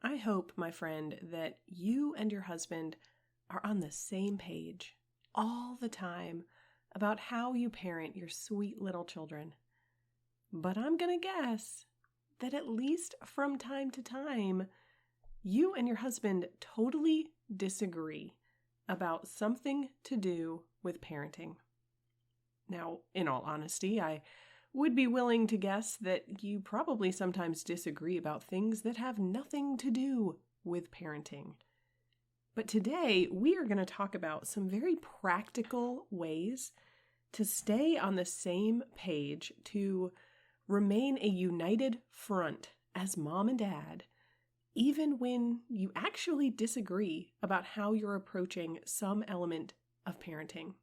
I hope, my friend, that you and your husband are on the same page all the time about how you parent your sweet little children. But I'm going to guess that at least from time to time, you and your husband totally disagree about something to do with parenting. Now, in all honesty, I would be willing to guess that you probably sometimes disagree about things that have nothing to do with parenting. But today, we are going to talk about some very practical ways to stay on the same page, to remain a united front as mom and dad, even when you actually disagree about how you're approaching some element of parenting.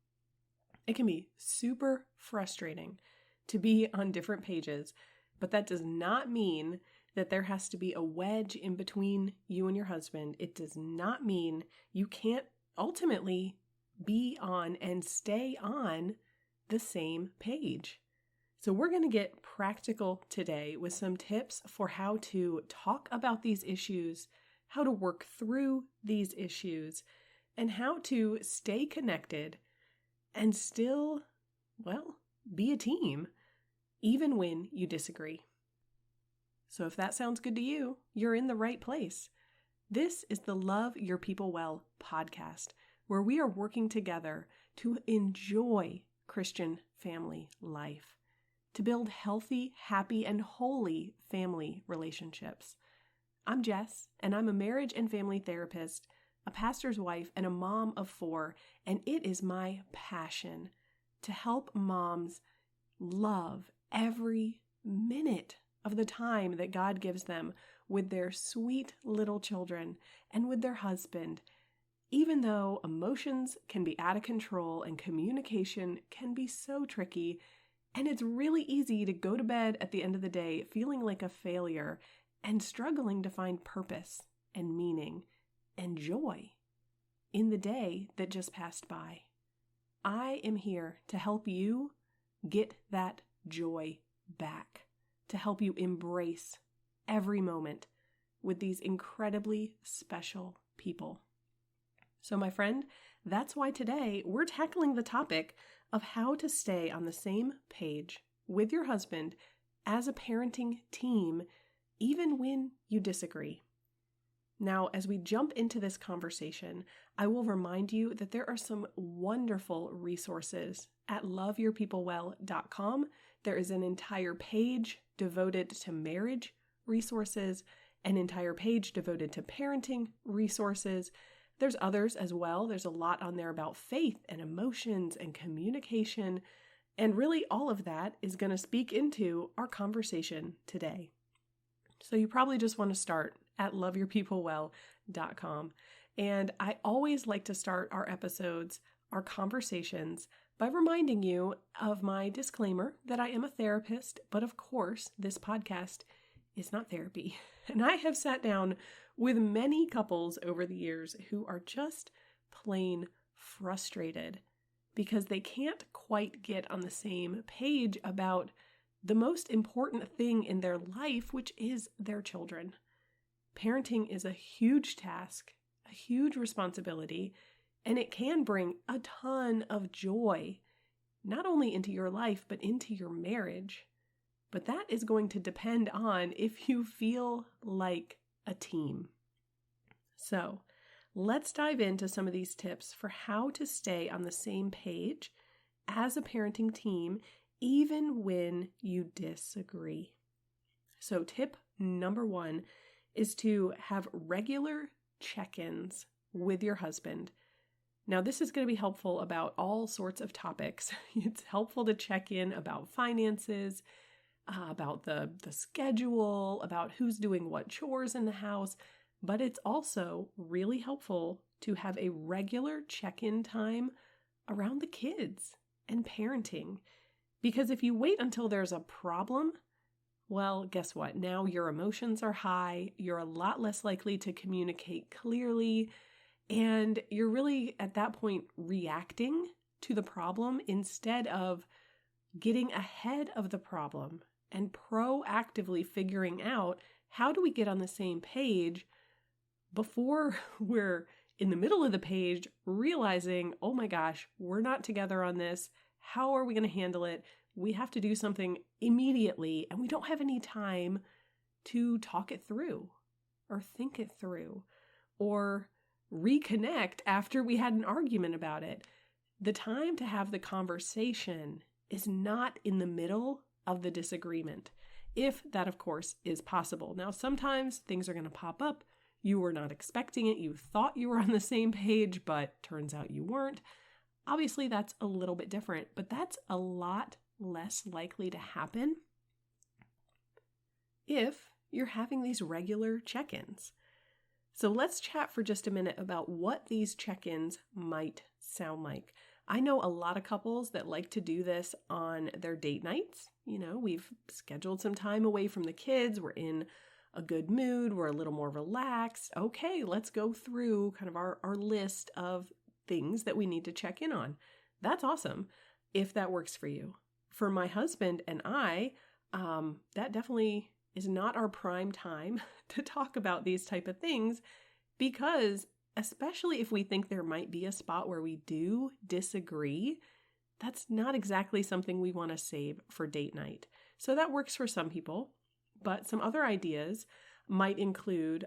It can be super frustrating to be on different pages, but that does not mean that there has to be a wedge in between you and your husband. It does not mean you can't ultimately be on and stay on the same page. So we're going to get practical today with some tips for how to talk about these issues, how to work through these issues, and how to stay connected and still, be a team, even when you disagree. So if that sounds good to you, you're in the right place. This is the Love Your People Well podcast, where we are working together to enjoy Christian family life, to build healthy, happy, and holy family relationships. I'm Jess, and I'm a marriage and family therapist, a pastor's wife, and a mom of 4, and it is my passion to help moms love every minute of the time that God gives them with their sweet little children and with their husband, even though emotions can be out of control and communication can be so tricky, and it's really easy to go to bed at the end of the day feeling like a failure and struggling to find purpose and meaning and joy in the day that just passed by. I am here to help you get that joy back, to help you embrace every moment with these incredibly special people. So my friend, that's why today we're tackling the topic of how to stay on the same page with your husband as a parenting team, even when you disagree. Now, as we jump into this conversation, I will remind you that there are some wonderful resources at loveyourpeoplewell.com. There is an entire page devoted to marriage resources, an entire page devoted to parenting resources. There's others as well. There's a lot on there about faith and emotions and communication. And really all of that is going to speak into our conversation today. So you probably just want to start at loveyourpeoplewell.com. And I always like to start our episodes, our conversations, by reminding you of my disclaimer that I am a therapist, but of course, this podcast is not therapy. And I have sat down with many couples over the years who are just plain frustrated because they can't quite get on the same page about the most important thing in their life, which is their children. Parenting is a huge task, a huge responsibility, and it can bring a ton of joy, not only into your life, but into your marriage. But that is going to depend on if you feel like a team. So let's dive into some of these tips for how to stay on the same page as a parenting team, even when you disagree. So tip number 1 is to have regular check-ins with your husband. Now, this is going to be helpful about all sorts of topics. It's helpful to check in about finances, about the schedule, about who's doing what chores in the house, but it's also really helpful to have a regular check-in time around the kids and parenting. Because if you wait until there's a problem, well, guess what? Now your emotions are high, you're a lot less likely to communicate clearly, and you're really at that point reacting to the problem instead of getting ahead of the problem and proactively figuring out how do we get on the same page before we're in the middle of the page realizing, oh my gosh, we're not together on this. How are we going to handle it? We have to do something immediately, and we don't have any time to talk it through or think it through or reconnect after we had an argument about it. The time to have the conversation is not in the middle of the disagreement, if that, of course, is possible. Now, sometimes things are going to pop up. You were not expecting it. You thought you were on the same page, but turns out you weren't. Obviously, that's a little bit different, but that's a lot less likely to happen if you're having these regular check-ins. So let's chat for just a minute about what these check-ins might sound like. I know a lot of couples that like to do this on their date nights. You know, we've scheduled some time away from the kids. We're in a good mood. We're a little more relaxed. Okay, let's go through kind of our list of things that we need to check in on. That's awesome if that works for you. For my husband and I, that definitely is not our prime time to talk about these type of things, because especially if we think there might be a spot where we do disagree, that's not exactly something we want to save for date night. So that works for some people, but some other ideas might include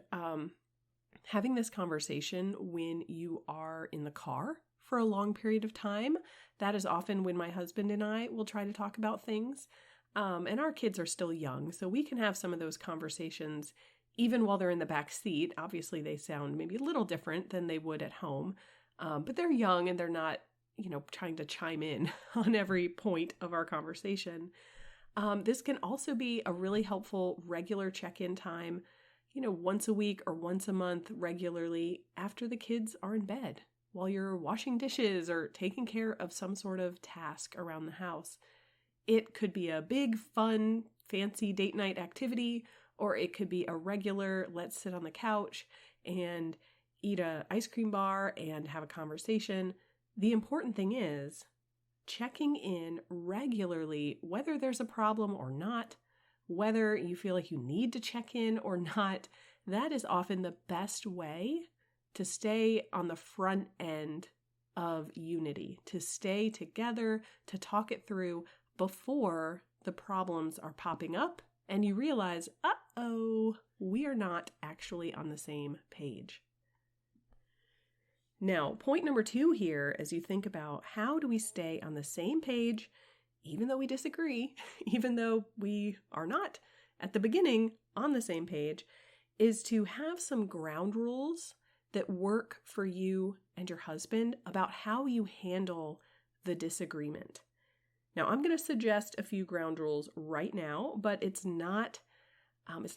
having this conversation when you are in the car for a long period of time. That is often when my husband and I will try to talk about things. And our kids are still young, so we can have some of those conversations even while they're in the back seat. Obviously, they sound maybe a little different than they would at home, but they're young and they're not, trying to chime in on every point of our conversation. This can also be a really helpful regular check-in time, once a week or once a month regularly after the kids are in bed, while you're washing dishes or taking care of some sort of task around the house. It could be a big, fun, fancy date night activity, or it could be a regular, let's sit on the couch and eat an ice cream bar and have a conversation. The important thing is checking in regularly, whether there's a problem or not, whether you feel like you need to check in or not. That is often the best way to stay on the front end of unity, to stay together, to talk it through before the problems are popping up and you realize, we are not actually on the same page. Now, point number 2 here, as you think about how do we stay on the same page, even though we disagree, even though we are not at the beginning on the same page, is to have some ground rules that work for you and your husband about how you handle the disagreement. Now, I'm going to suggest a few ground rules right now, but it's not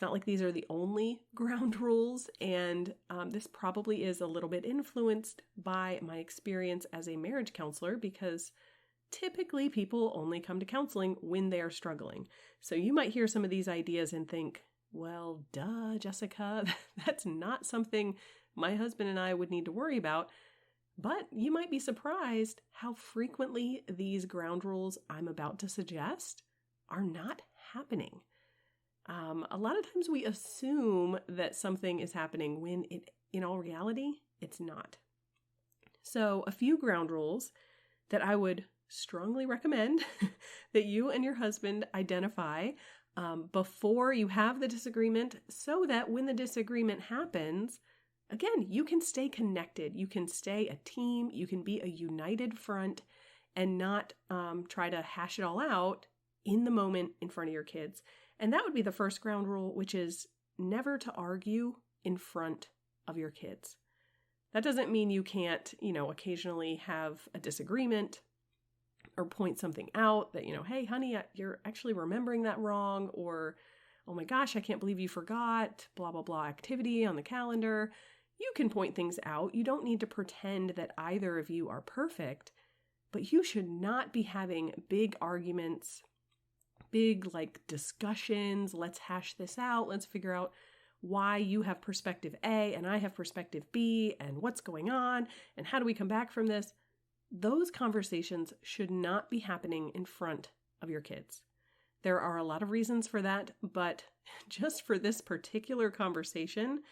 like these are the only ground rules, and this probably is a little bit influenced by my experience as a marriage counselor, because typically people only come to counseling when they are struggling. So you might hear some of these ideas and think, well, duh, Jessica, that's not something my husband and I would need to worry about. But you might be surprised how frequently these ground rules I'm about to suggest are not happening. A lot of times we assume that something is happening when in all reality, it's not. So a few ground rules that I would strongly recommend that you and your husband identify before you have the disagreement, so that when the disagreement happens, again, you can stay connected, you can stay a team, you can be a united front and not try to hash it all out in the moment in front of your kids. And that would be the first ground rule, which is never to argue in front of your kids. That doesn't mean you can't, occasionally have a disagreement or point something out that, hey, honey, you're actually remembering that wrong, or, oh my gosh, I can't believe you forgot blah, blah, blah activity on the calendar. You can point things out. You don't need to pretend that either of you are perfect, but you should not be having big arguments, big discussions. Let's hash this out. Let's figure out why you have perspective A and I have perspective B and what's going on and how do we come back from this. Those conversations should not be happening in front of your kids. There are a lot of reasons for that, but just for this particular conversation,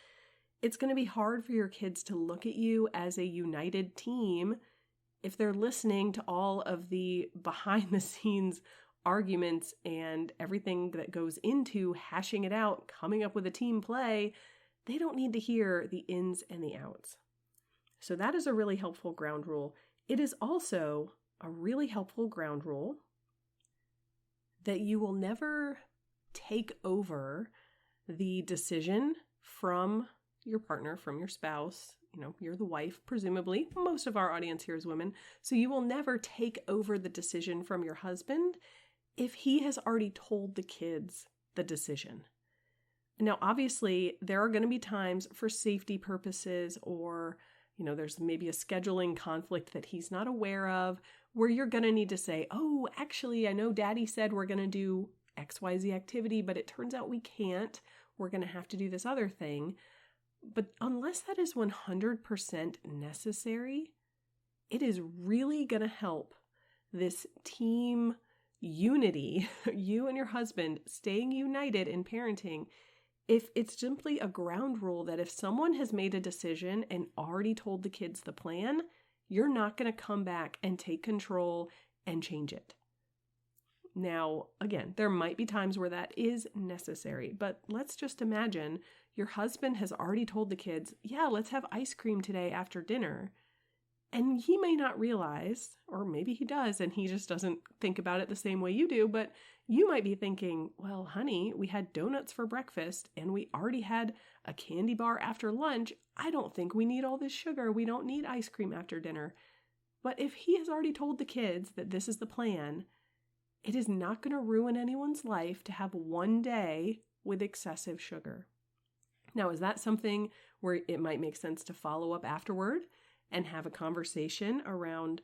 It's going to be hard for your kids to look at you as a united team if they're listening to all of the behind the scenes arguments and everything that goes into hashing it out, coming up with a team play. They don't need to hear the ins and the outs. So that is a really helpful ground rule. It is also a really helpful ground rule that you will never take over the decision from your partner, from your spouse. You're the wife, presumably. Most of our audience here is women. So you will never take over the decision from your husband if he has already told the kids the decision. Now, obviously, there are going to be times for safety purposes or, there's maybe a scheduling conflict that he's not aware of where you're going to need to say, oh, actually, I know Daddy said we're going to do XYZ activity, but it turns out we can't. We're going to have to do this other thing. But unless that is 100% necessary, it is really going to help this team unity, you and your husband staying united in parenting, if it's simply a ground rule that if someone has made a decision and already told the kids the plan, you're not going to come back and take control and change it. Now, again, there might be times where that is necessary, but let's just imagine your husband has already told the kids, yeah, let's have ice cream today after dinner. And he may not realize, or maybe he does, and he just doesn't think about it the same way you do, but you might be thinking, well, honey, we had donuts for breakfast and we already had a candy bar after lunch. I don't think we need all this sugar. We don't need ice cream after dinner. But if he has already told the kids that this is the plan, it is not going to ruin anyone's life to have one day with excessive sugar. Now, is that something where it might make sense to follow up afterward and have a conversation around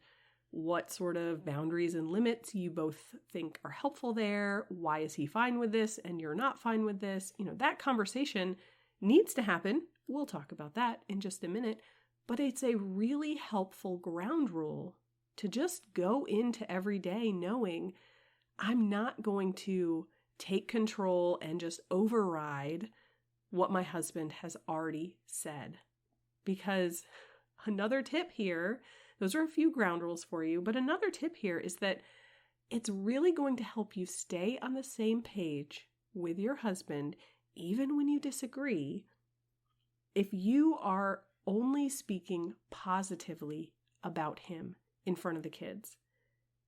what sort of boundaries and limits you both think are helpful there? Why is he fine with this and you're not fine with this? That conversation needs to happen. We'll talk about that in just a minute, but it's a really helpful ground rule to just go into every day knowing I'm not going to take control and just override what my husband has already said. Because another tip here, those are a few ground rules for you, but another tip here is that it's really going to help you stay on the same page with your husband, even when you disagree, if you are only speaking positively about him in front of the kids.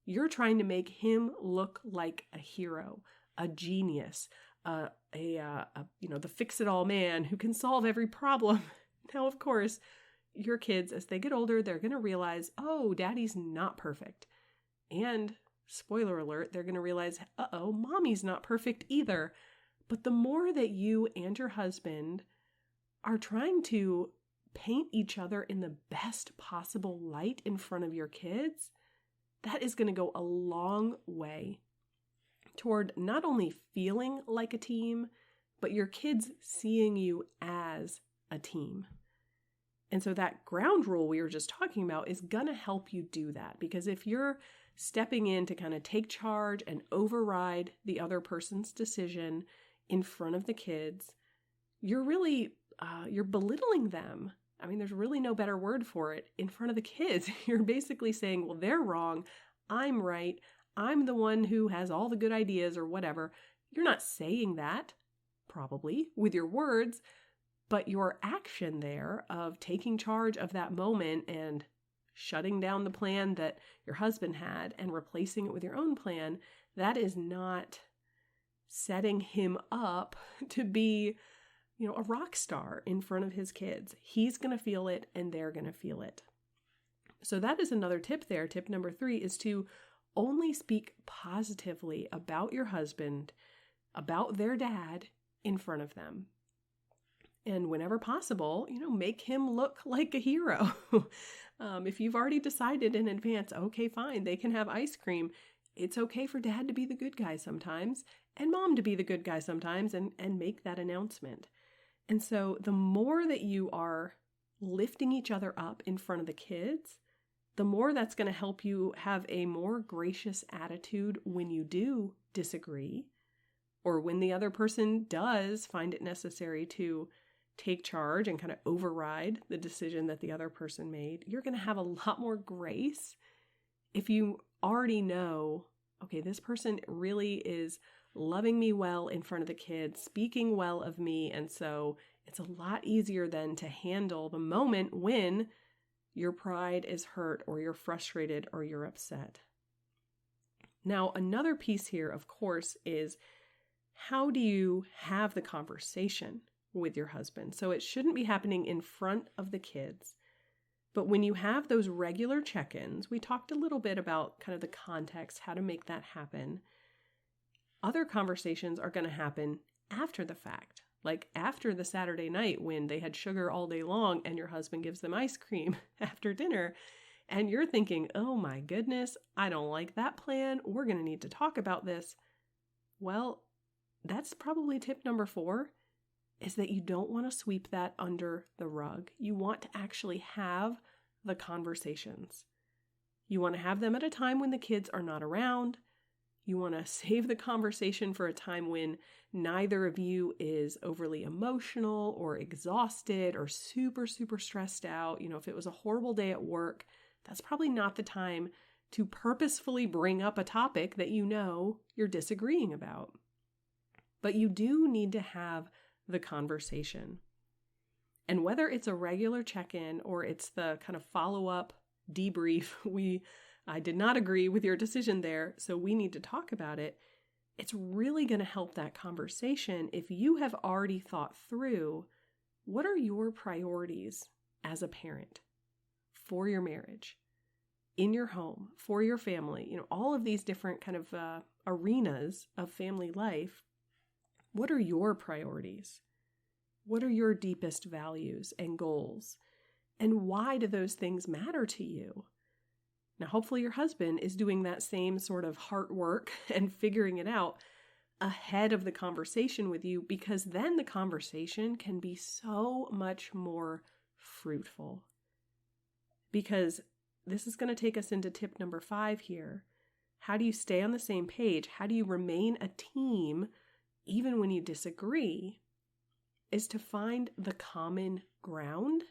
You're trying to make him look like a hero, a genius, the fix-it-all man who can solve every problem. Now, of course, your kids, as they get older, they're going to realize, oh, Daddy's not perfect. And, spoiler alert, they're going to realize, Mommy's not perfect either. But the more that you and your husband are trying to paint each other in the best possible light in front of your kids, that is going to go a long way toward not only feeling like a team, but your kids seeing you as a team. And so that ground rule we were just talking about is going to help you do that. Because if you're stepping in to kind of take charge and override the other person's decision in front of the kids, you're really, you're belittling them. I mean, there's really no better word for it. In front of the kids, you're basically saying, well, they're wrong. I'm right. I'm the one who has all the good ideas or whatever. You're not saying that, probably, with your words, but your action there of taking charge of that moment and shutting down the plan that your husband had and replacing it with your own plan, that is not setting him up to be, a rock star in front of his kids. He's going to feel it and they're going to feel it. So that is another tip there. Tip number 3 is to only speak positively about your husband, about their dad in front of them. And whenever possible, make him look like a hero. If you've already decided in advance, okay, fine, they can have ice cream. It's okay for dad to be the good guy sometimes and mom to be the good guy sometimes and make that announcement. And so the more that you are lifting each other up in front of the kids, the more that's going to help you have a more gracious attitude when you do disagree, or when the other person does find it necessary to take charge and kind of override the decision that the other person made. You're going to have a lot more grace if you already know, okay, this person really is loving me well in front of the kids, speaking well of me. And so it's a lot easier then to handle the moment when your pride is hurt or you're frustrated or you're upset. Now, another piece here, of course, is how do you have the conversation with your husband? So it shouldn't be happening in front of the kids. But when you have those regular check-ins, we talked a little bit about kind of the context, how to make that happen. Other conversations are going to happen after the fact, like after the Saturday night when they had sugar all day long and your husband gives them ice cream after dinner. And you're thinking, oh my goodness, I don't like that plan. We're going to need to talk about this. Well, that's probably tip number 4, is that you don't want to sweep that under the rug. You want to actually have the conversations. You want to have them at a time when the kids are not around. You want to save the conversation for a time when neither of you is overly emotional or exhausted or super, super stressed out. If it was a horrible day at work, that's probably not the time to purposefully bring up a topic that you're disagreeing about. But you do need to have the conversation. And whether it's a regular check-in or it's the kind of follow-up debrief, I did not agree with your decision there, so we need to talk about it. It's really going to help that conversation if you have already thought through what are your priorities as a parent for your marriage, in your home, for your family, all of these different kind of arenas of family life. What are your priorities? What are your deepest values and goals? And why do those things matter to you? Now, hopefully your husband is doing that same sort of heart work and figuring it out ahead of the conversation with you, because then the conversation can be so much more fruitful. Because this is going to take us into tip number 5 here. How do you stay on the same page? How do you remain a team even when you disagree? Is to find the common ground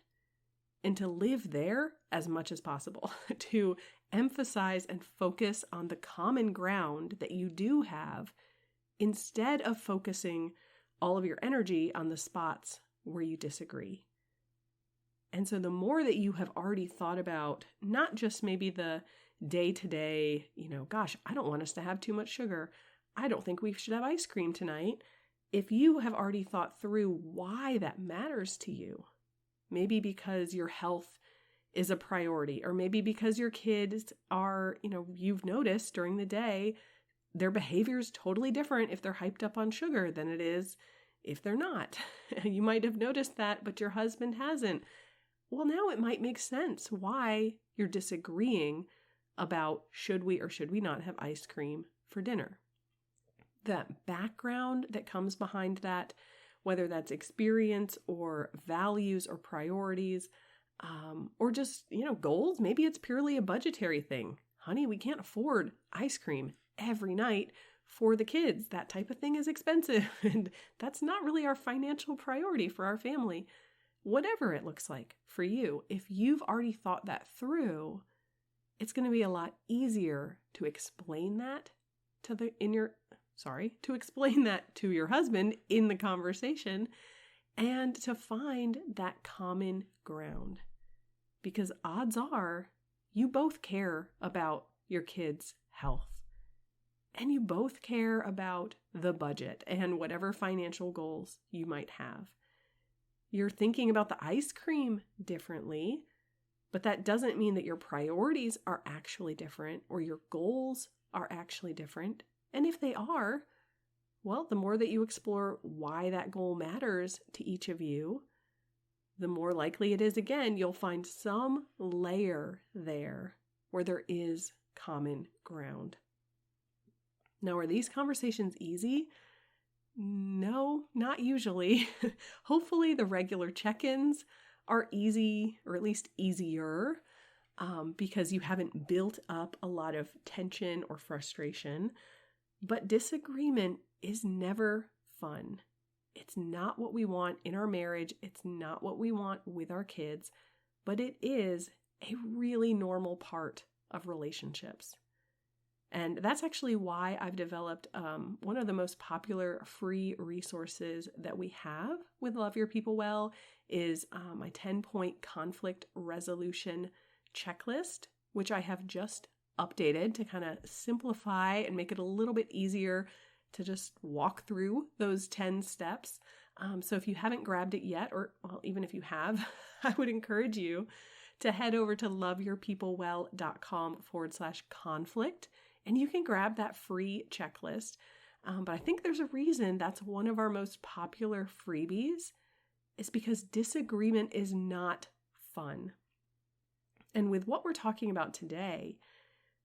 and to live there as much as possible, to emphasize and focus on the common ground that you do have instead of focusing all of your energy on the spots where you disagree. And so the more that you have already thought about, not just maybe the day-to-day, gosh, I don't want us to have too much sugar. I don't think we should have ice cream tonight. If you have already thought through why that matters to you, maybe because your health is a priority, or maybe because your kids are, you've noticed during the day, their behavior is totally different if they're hyped up on sugar than it is if they're not. You might have noticed that, but your husband hasn't. Well, now it might make sense why you're disagreeing about should we or should we not have ice cream for dinner. That background that comes behind that, whether that's experience or values or priorities, or just, goals. Maybe it's purely a budgetary thing. Honey, we can't afford ice cream every night for the kids. That type of thing is expensive, and that's not really our financial priority for our family. Whatever it looks like for you, if you've already thought that through, it's going to be a lot easier to explain that to explain that to your husband in the conversation and to find that common ground. Because odds are you both care about your kids' health and you both care about the budget and whatever financial goals you might have. You're thinking about the ice cream differently, but that doesn't mean that your priorities are actually different or your goals are actually different. And if they are, well, the more that you explore why that goal matters to each of you, the more likely it is, again, you'll find some layer there where there is common ground. Now, are these conversations easy? No, not usually. Hopefully the regular check-ins are easy, or at least easier, because you haven't built up a lot of tension or frustration. But disagreement is never fun. It's not what we want in our marriage. It's not what we want with our kids, but it is a really normal part of relationships. And that's actually why I've developed one of the most popular free resources that we have with Love Your People Well is my 10-point conflict resolution checklist, which I have just updated to kind of simplify and make it a little bit easier to just walk through those 10 steps. So if you haven't grabbed it yet, or even if you have, I would encourage you to head over to loveyourpeoplewell.com/conflict. And you can grab that free checklist. But I think there's a reason that's one of our most popular freebies, is because disagreement is not fun. And with what we're talking about today,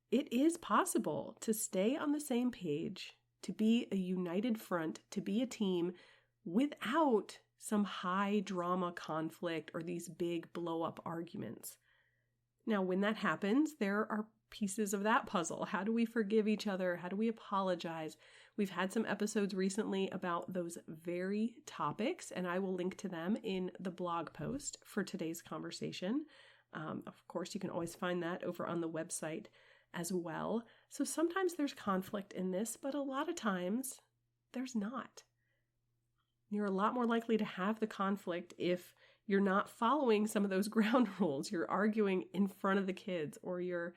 it is possible to stay on the same page, to be a united front, to be a team without some high drama conflict or these big blow up arguments. Now, when that happens, there are pieces of that puzzle. How do we forgive each other? How do we apologize? We've had some episodes recently about those very topics, and I will link to them in the blog post for today's conversation. Of course, you can always find that over on the website as well. So sometimes there's conflict in this, but a lot of times there's not. You're a lot more likely to have the conflict if you're not following some of those ground rules. You're arguing in front of the kids, or you're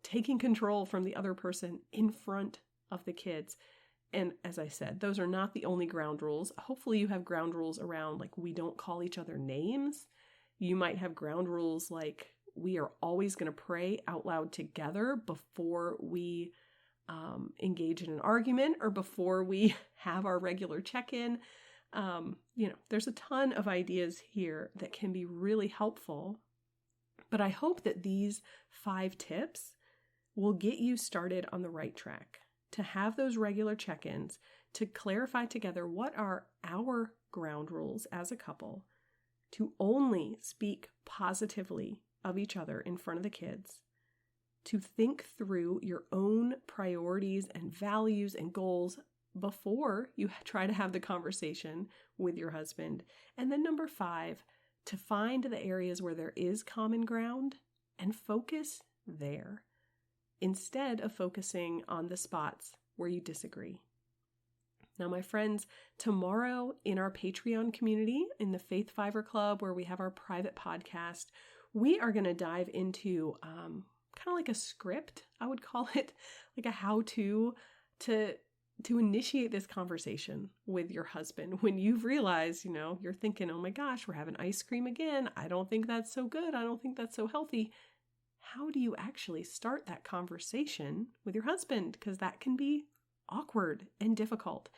taking control from the other person in front of the kids. And as I said, those are not the only ground rules. Hopefully you have ground rules around, like, we don't call each other names. You might have ground rules like we are always going to pray out loud together before we engage in an argument or before we have our regular check-in. There's a ton of ideas here that can be really helpful. But I hope that these 5 tips will get you started on the right track, to have those regular check-ins, to clarify together what are our ground rules as a couple, to only speak positively of each other in front of the kids, to think through your own priorities and values and goals before you try to have the conversation with your husband. And then number 5, to find the areas where there is common ground and focus there instead of focusing on the spots where you disagree. Now, my friends, tomorrow in our Patreon community, in the Faith Fiver Club, where we have our private podcast, we are going to dive into kind of like a script, I would call it, like a how-to to initiate this conversation with your husband. When you've realized, you're thinking, oh my gosh, we're having ice cream again. I don't think that's so good. I don't think that's so healthy. How do you actually start that conversation with your husband? Because that can be awkward and difficult.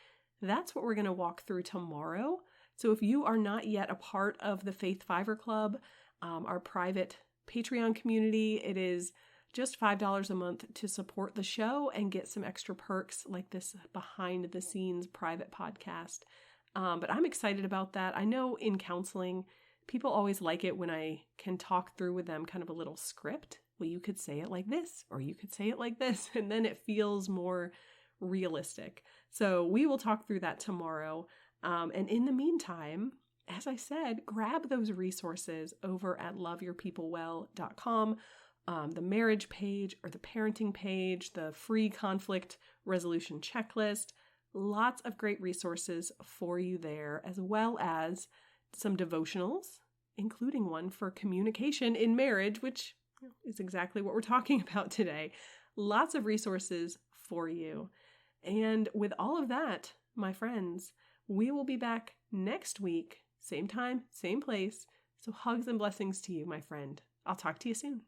That's what we're going to walk through tomorrow. So if you are not yet a part of the Faith Fiver Club, our private Patreon community, it is just $5 a month to support the show and get some extra perks like this behind the scenes private podcast. But I'm excited about that. I know in counseling, people always like it when I can talk through with them kind of a little script. Well, you could say it like this, or you could say it like this, and then it feels more realistic. So we will talk through that tomorrow. And in the meantime, as I said, grab those resources over at loveyourpeoplewell.com. The marriage page or the parenting page, the free conflict resolution checklist, lots of great resources for you there, as well as some devotionals, including one for communication in marriage, which is exactly what we're talking about today. Lots of resources for you. And with all of that, my friends, we will be back next week, same time, same place. So hugs and blessings to you, my friend. I'll talk to you soon.